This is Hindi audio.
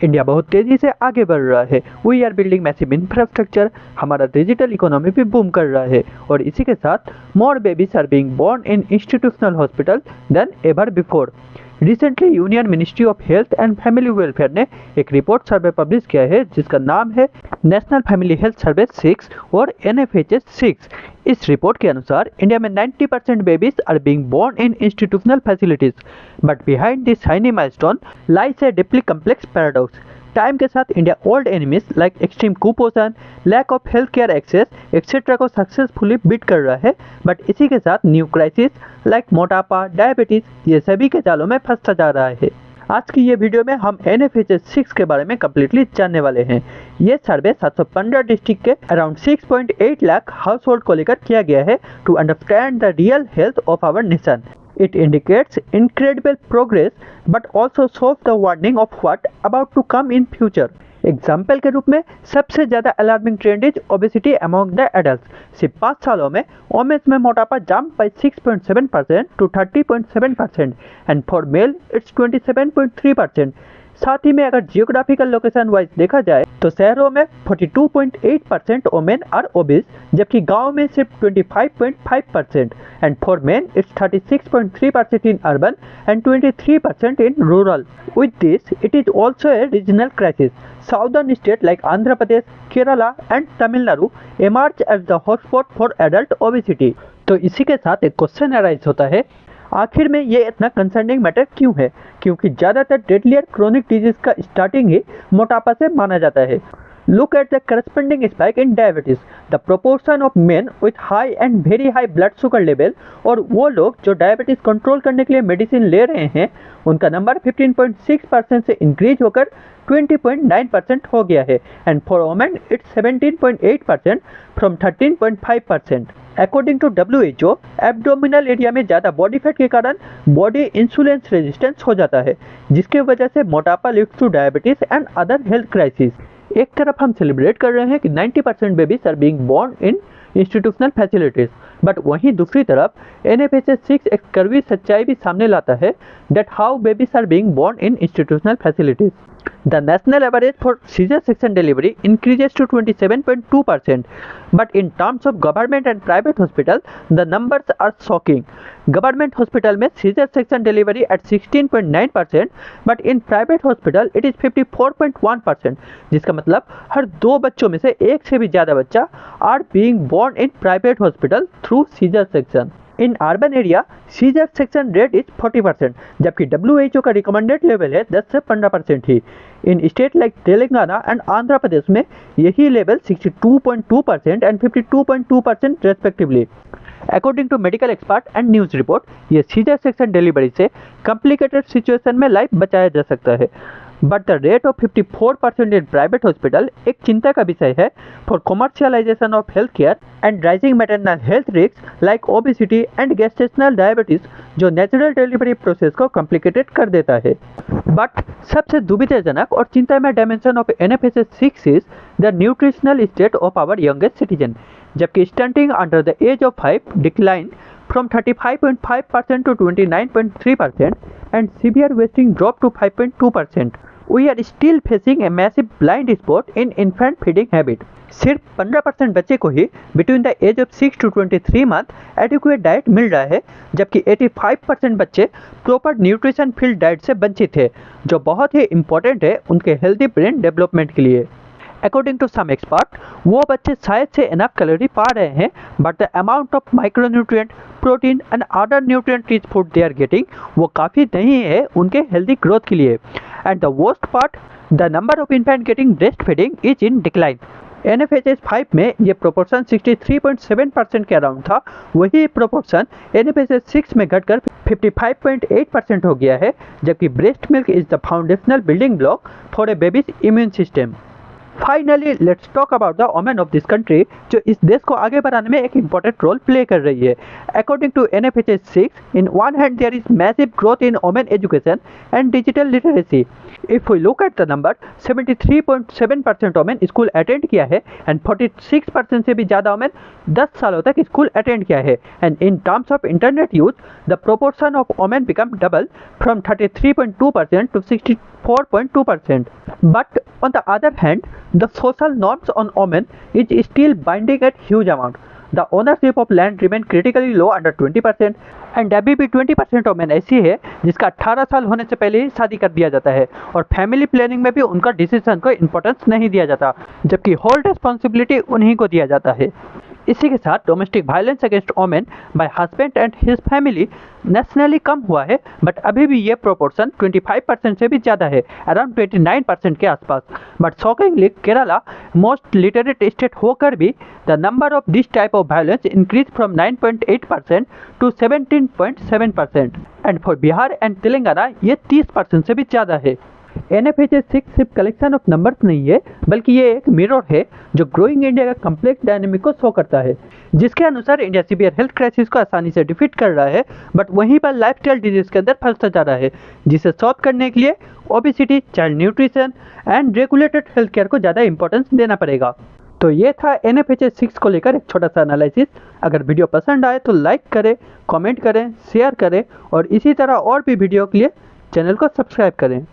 इंडिया बहुत तेजी से आगे बढ़ रहा है। We are building massive infrastructure. हमारा डिजिटल इकोनॉमी भी बूम कर रहा है और इसी के साथ more babies are being born in institutional hospital than ever before. Recently union ministry of health and family welfare ने एक रिपोर्ट सर्वे पब्लिश किया है जिसका नाम है नेशनल फैमिली हेल्थ सर्वे 6 और NFHS 6। इस रिपोर्ट के अनुसार इंडिया में 90% babies are being born in institutional facilities, but behind this shiny milestone lies a deeply complex paradox. Time के साथ India old enemies like extreme कुपोषण, lack of health care access etcetera को सक्सेसफुली बीट कर रहा है, बट इसी के साथ न्यू क्राइसिस लाइक मोटापा, डायबिटीज, ये सभी के जालों में फंसता जा रहा है। आज की ये वीडियो में हम NFHS 6 के बारे में कम्प्लीटली जानने वाले हैं। ये सर्वे 715 डिस्ट्रिक्ट के अराउंड 6.8 लाख हाउस होल्ड को लेकर किया गया है to understand the real health of our nation. It indicates incredible progress but also shows the warning of what about to come in future. Example के रूप में सबसे ज़्यादा alarming trend is obesity among the adult. सिर्फ 5 सालों में वोमेन्स में मोटापा jump by 6.7% to 30.7% and for male it's 27.3%। साथ ही में अगर जियोग्राफिकल लोकेशन वाइज देखा जाए तो शहरों में 42.8% वोमेन आर ओबीज, जबकि गांव में सिर्फ 25.5%। And for main it's 36.3% in urban and 23% in rural. With this, it is also a regional crisis. Southern states like Andhra Pradesh, Kerala and Tamil Nadu emerge as the hotspot for adult obesity. तो इसी के साथ एक क्वेश्चन अराइज होता है, आखिर में ये इतना कंसर्निंग मैटर क्यों है? क्योंकि ज़्यादातर डेडलियर क्रोनिक डिजीज का स्टार्टिंग ही मोटापा से माना जाता है। Look at the corresponding spike in diabetes. The proportion of men with high and very high blood sugar level और वो लोग जो डायबिटीज कंट्रोल करने के लिए मेडिसिन ले रहे हैं उनका नंबर 15.6% से इंक्रीज होकर 20.9% हो गया है and for women it's 17.8% from 13.5%। According to WHO, abdominal area में ज़्यादा बॉडी फैट के कारण बॉडी इंसुलिन रेजिस्टेंस हो जाता है, जिसकी वजह से मोटापा leads to diabetes and other health crisis. एक तरफ हम सेलिब्रेट कर रहे हैं कि 90% babies are being born in institutional facilities, but वहीं दूसरी तरफ NFHS 6 एक कड़वी सच्चाई भी सामने लाता है that how babies are being born in institutional facilities. The national average for caesar section delivery increases to 27.2%, but in terms of government and private hospital, the numbers are shocking. Government hospital में caesar section delivery at 16.9%, but in private hospital it is 54.1%, जिसका मतलब हर 2 बच्चों में से एक से भी ज़्यादा बच्चा are being born in private hospital through caesar section. In urban area caesar section rate is 40%, जबकि WHO का रिकमेंडेड लेवल है 10 से 15% ही। In state like Telangana and Andhra Pradesh में यही लेवल 62.2% एंड 52.2% respectively. According to medical expert and news report, ये सीजर सेक्शन डिलीवरी से कॉम्प्लिकेटेड सिचुएशन में लाइफ बचाया जा सकता है, but the rate of 54% in private hospital एक चिंता का विषय है for commercialisation of health care and rising maternal health risk like obesity and gestational diabetes, जो नेचुरल डिलीवरी प्रोसेस को कॉम्प्लिकेटेड कर देता है। बट सबसे दुविधाजनक और चिंतामय dimension of NFHS 6 is the nutritional state of our youngest citizen, जबकि stunting under the age of 5 decline from 35.5% to 29.3% and severe wasting dropped to 5.2%. We are still facing a massive blind spot in infant feeding habit. सिर्फ 15% बच्चे को ही between the age of 6 to 23 month adequate diet मिल रहा है, जबकि 85% बच्चे प्रॉपर न्यूट्रिशन फील्ड डाइट से वंचित है, जो बहुत ही इंपॉर्टेंट है उनके हेल्दी ब्रेन डेवलपमेंट के लिए। अकॉर्डिंग टू सम एक्सपर्ट, वो बच्चे शायद से इनफ कैलोरी पा रहे हैं, but the amount of micronutrient, protein and other nutrient rich food they are getting वो काफ़ी नहीं है उनके हेल्दी ग्रोथ के लिए। And the worst part, the number of infant getting breast feeding is in decline. NFHS 5 में ये प्रोपोर्शन 63.7% के अराउंड था, वही प्रोपोर्शन NFHS 6 में घटकर 55.8% हो गया है, जबकि breast milk is the foundational building block for a babies immune system. Finally let's talk about the women of this country, जो इस देश को आगे बढ़ाने में एक इंपॉर्टेंट रोल प्ले कर रही है। According to NFHS 6, in one hand there is massive growth in women education and digital literacy. If we look at the number, 73.7% women school attend किया है एंड 46% से भी ज़्यादा वोमेन 10 सालों तक स्कूल अटेंड किया है। And in terms of internet use, the proportion of women become double from 33.2% to 64.2%. But on the other hand, the social norms on women is still binding at huge amount. The ownership of land remain critically low under 20%, and अभी भी 20% वोमेन ऐसी है जिसका 18 साल होने से पहले ही शादी कर दिया जाता है और फैमिली प्लानिंग में भी उनका डिसीजन को इंपॉर्टेंस नहीं दिया जाता, जबकि होल रिस्पॉन्सिबिलिटी उन्हीं को दिया जाता है। इसी के साथ domestic violence against women by husband and his family nationally कम हुआ है, बट अभी भी ये प्रोपोर्शन 25% से भी ज़्यादा है, अराउंड 29% के आसपास। But shockingly Kerala most literate state होकर भी the number of this type of violence increase from 9.8% to 17.7%, and for Bihar and Telangana ये 30% से भी ज़्यादा है। NFHS 6 सिर्फ कलेक्शन ऑफ नंबर्स नहीं है, बल्कि ये एक मिरर है जो ग्रोइंग इंडिया का कम्प्लेक्स डायनेमिक को शो करता है, जिसके अनुसार इंडिया सीवियर हेल्थ क्राइसिस को आसानी से डिफीट कर रहा है, बट वहीं पर लाइफस्टाइल डिजीज के अंदर फंसता जा रहा है, जिसे सॉल्व करने के लिए obesity, child nutrition and regulated health care को ज़्यादा इंपॉर्टेंस देना पड़ेगा। तो ये था NFHS 6 को लेकर एक छोटा सा एनालिसिस। अगर वीडियो पसंद आए तो लाइक करें, कमेंट करें, शेयर करें और इसी तरह और भी वीडियो के लिए चैनल को सब्सक्राइब करें।